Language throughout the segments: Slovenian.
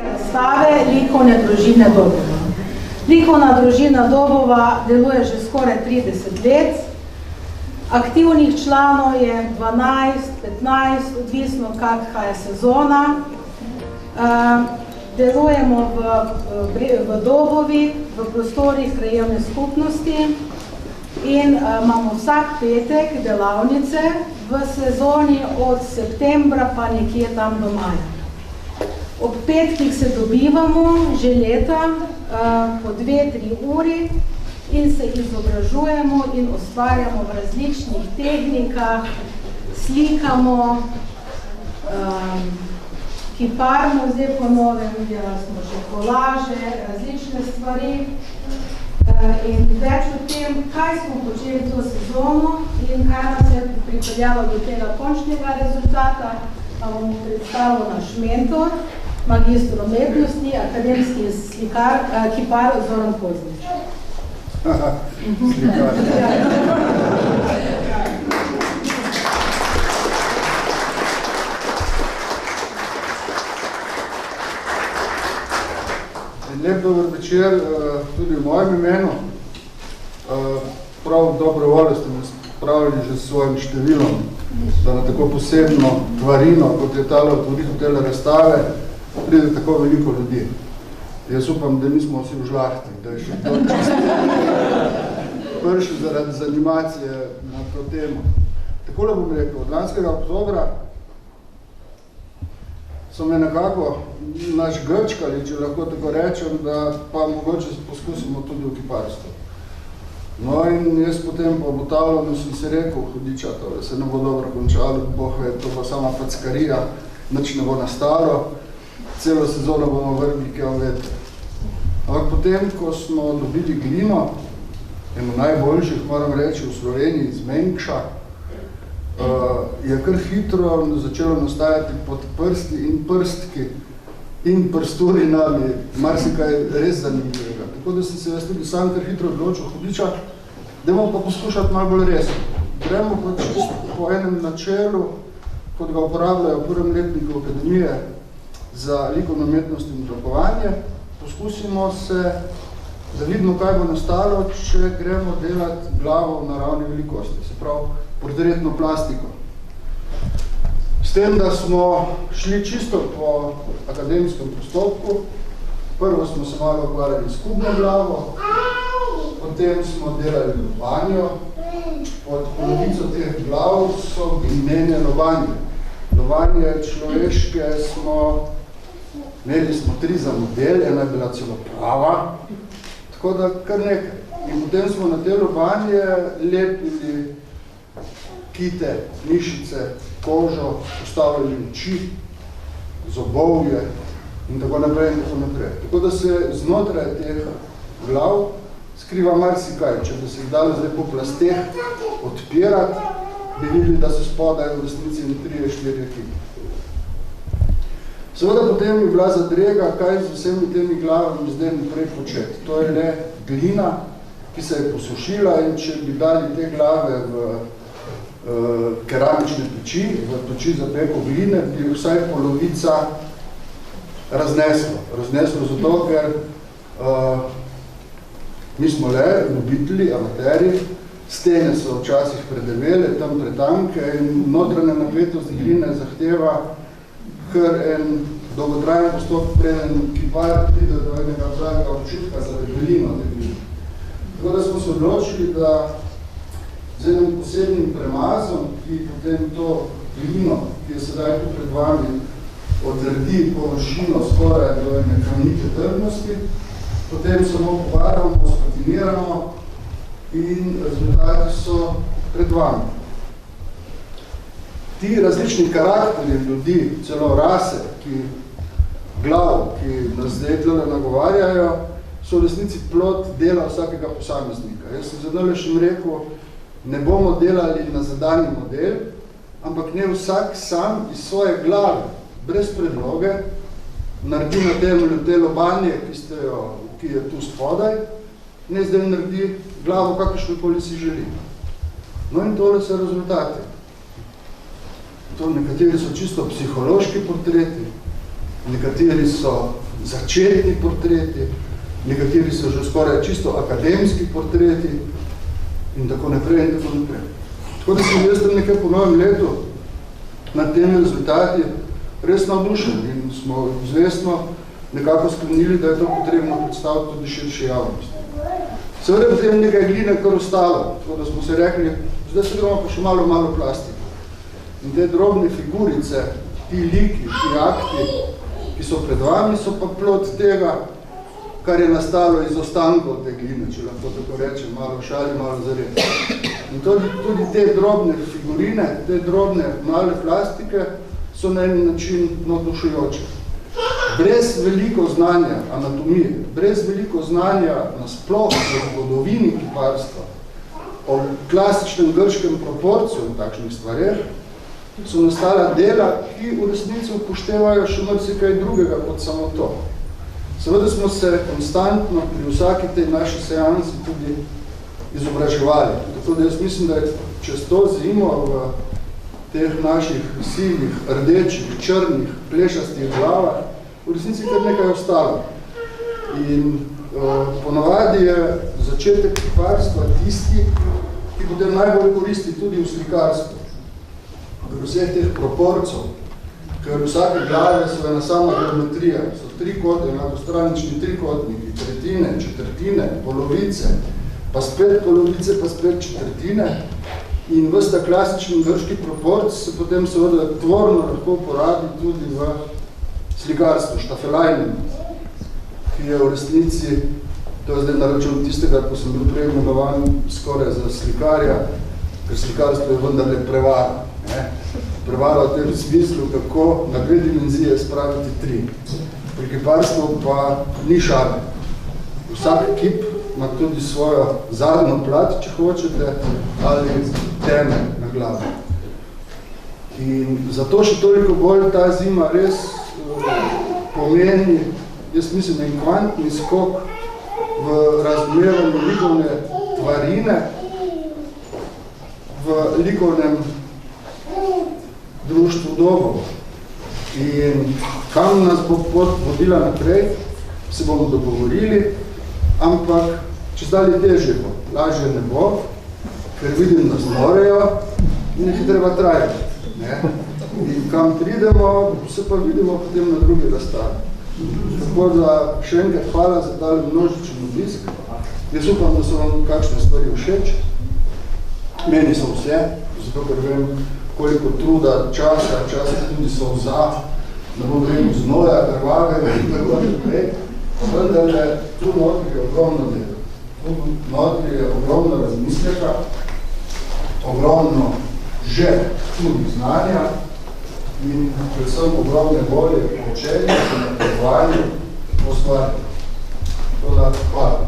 Razstave Likovne družine Dobova. Likovna družina Dobova deluje že skoraj 30 let. Aktivnih članov je 12, 15, odvisno kakva je sezona. Delujemo v Dobovi, v prostorih krajevne skupnosti in imamo vsak petek delavnice v sezoni od septembra pa nekje tam do maja. Ob petkih se dobivamo že leta po 2-3 uri in se izobražujemo in ustvarjamo v različnih tehnikah, slikamo, kiparimo zdaj po novem, delali smo še kolaže, različne stvari in več o tem, kaj smo počeli to sezono in kaj nas je pripeljalo do tega končnega rezultata, pa bomo predstavil naš mentor, magistr umetnosti, akademski slikar, kipar Zoran Koznič. Slikar. Lep dober večer tudi v mojem imenu. Prav dobro voljo ste me spravili že s svojim številom, da na tako posebno tvarino, kot je tale otvoritev tele razstave, pride tako veliko ljudi. Jaz upam, da nismo vsi v žlahti, da je še to prši zaradi zanimacije na to temo. Takole bom rekel, od lanskega oktobra so me nekako naš grčkali, če lahko tako rečem, da pa mogoče poskusimo tudi v kiparstvu. No in jaz potem po obotavljanju sem se rekel, hudiča, to se ne bo dobro končalo, boh ve, to bo sama packarija, nič ne bo nastalo, celo sezono bomo vrgli, kaj vam vedete. Ampak potem, ko smo dobili glino, eno najboljših, moram reči, v Sloveniji, z Menkša, je kar hitro začelo nastajati pod prsti in prstki in prsturinami, marsikaj res zanimljivega. Tako da sem se jaz tudi sam kar hitro odločil, hudiča, dajmo pa poskušati malo bolj resno. Gremo pa čisto po enem načelu, kot ga uporabljajo v prvem letniku Akademije za likovno umetnost in oblikovanje. Poskusimo se, da vidimo, kaj bo nastalo, če gremo delati glavo v naravni velikosti, se pravi portretno plastiko. S tem, da smo šli čisto po akademskem postopku, prvo smo se malo ukvarjali s kubno glavo, potem smo delali lovanjo, pod polovico teh glav so glinene lovanje. Lovanje človeške smo, imeli smo 3 za model, ena je bila celo prava, tako da kar nekaj. In potem smo na te lovanje lepili kite, mišice, kožo, postavljali oči, zobovje in tako naprej in tako naprej. Tako da se znotraj teh glav skriva marsikaj. Če bi se jih dali zdaj po plasteh odpirati, bi videli, da se spodaj v resnici 3-4 kite. Seveda potem je bila zadrega, kaj z vsemi temi glavami zdaj naprej početi. To je le glina, ki se je posušila in če bi dali te glave v keramične peči, v peči za peko gline, bi vsaj polovica razneslo. Razneslo zato, ker mi smo le ljubitelji, amateri, stene so včasih predebele, tam pretanke in notranja napetost gline zahteva kar en dolgotrajen postopek, preden kipar pride do enega pravega občutka za debelino te gline. Tako da smo se odločili, da z enim posebnim premazom, ki potem to glino, ki je sedaj tu pred vami, odredi površino skoraj do ene kamnite trdnosti, potem samo povaramo, spatiniramo in rezultati so pred vami. Ti različni karakteri ljudi, celo rase, glav, ki nas zdaj tle nagovarjajo, so v resnici plod dela vsakega posameznika. Jaz sem zadnje še rekel, ne bomo delali na zadani model, ampak ne vsak sam iz svoje glave, brez predloge, naredi na temelju te lobanje, ki je tu spodaj, ne zdaj naredi glavo, kakršnokoli si želi. No in tole so rezultati. nekateri so čisto psihološki portreti, nekateri so začetni portreti, nekateri so že skoraj čisto akademski portreti in tako naprej in tako naprej. Tako da sem jaz nekaj po novem letu nad temi rezultati res navdušen in smo zvestno nekako sklenili, da je to potrebno predstaviti tudi širši javnosti. Seveda potem nekaj gline kar ostalo, tako da smo se rekli, zdaj se gremo pa še malo plastiko. In te drobne figurice, ti liki, ti akti, ki so pred vami, so pa plod tega, kar je nastalo iz ostankov te gline, če lahko tako rečem, malo šali, malo zared. In tudi te drobne figurine, te drobne male plastike so na en način navdušujoče. Brez veliko znanja anatomije, brez veliko znanja nasploh o zgodovini kiparstva, o klasičnem grškem proporciju in takšnih stvareh, so nastala dela, ki v resnici upoštevajo še marsikaj drugega kot samo to. Seveda smo se konstantno pri vsaki tej naši seansi tudi izobraževali. Tako da jaz mislim, da je čez to zimo v teh naših sivih, rdečih, črnih, plešastih glavah v resnici kar nekaj ostalo. In ponavadi je začetek kiparstva tisti, ki potem najbolj koristi tudi v slikarstvu. Ker vseh teh proporcov, ker vsake glave so ena sama geometrija, so enakostranični trikotniki, tretjine, četrtine, polovice, pa spet polovice, pa spet četrtine in ves ta klasični grški proporc se potem seveda tvorno lahko uporabi tudi v slikarstvu, štafelajnem, ki je v resnici, to je zdaj na račun tistega, ko sem bil prej imenovan skoraj za slikarja, ker slikarstvo je vendarle prevara. Prevara v tem smislu, kako na 2 dimenzije spraviti 3. Pri kiparstvu pa ni šale. Vsak kip ima tudi svojo zadnjo plat, če hočete, ali teme na glavi. In zato še toliko bolj ta zima res pomeni, jaz mislim, en kvantni skok v razumevanju likovne tvarine, v likovnem društvu Dobovo. In kam nas bo pot vodila naprej, se bomo dogovorili, ampak čez dalje težje bo, lažje ne bo, ker vidim, da zmorejo in jih je treba trajati. In kam pridemo, se pa vidimo potem na drugi razstavi. Tako da še enkrat hvala za tale množičen obisk. Jaz upam, da so vam kakšne stvari všeč. Meni so vse, zato ker vem, koliko truda, časa tudi solza, da bom rekel znoja, krvavega in tako naprej. Vendar tu notri je ogromno dela. Tu notri je ogromno razmisleka, ogromno že tudi znanja in predvsem ogromne volje, učenja in napredovanje po stvari. Toda, hvala.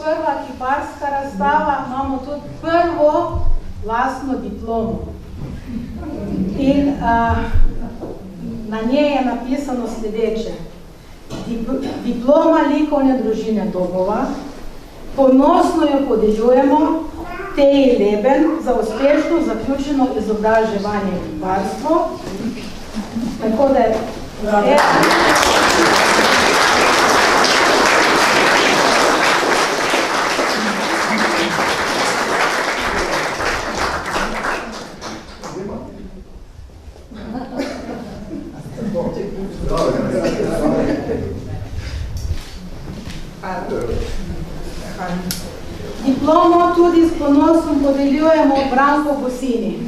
Prva kiparska razstava, imamo tudi prvo lastno diplomo. In na njej je napisano sledeče. Diploma likovne družine Dobova. Ponosno jo podeljujemo Teji Leben za uspešno zaključeno izobraževanje kiparstvo. Tako da je... Diplomo tudi s ponosom podeljujemo Branko Bosini.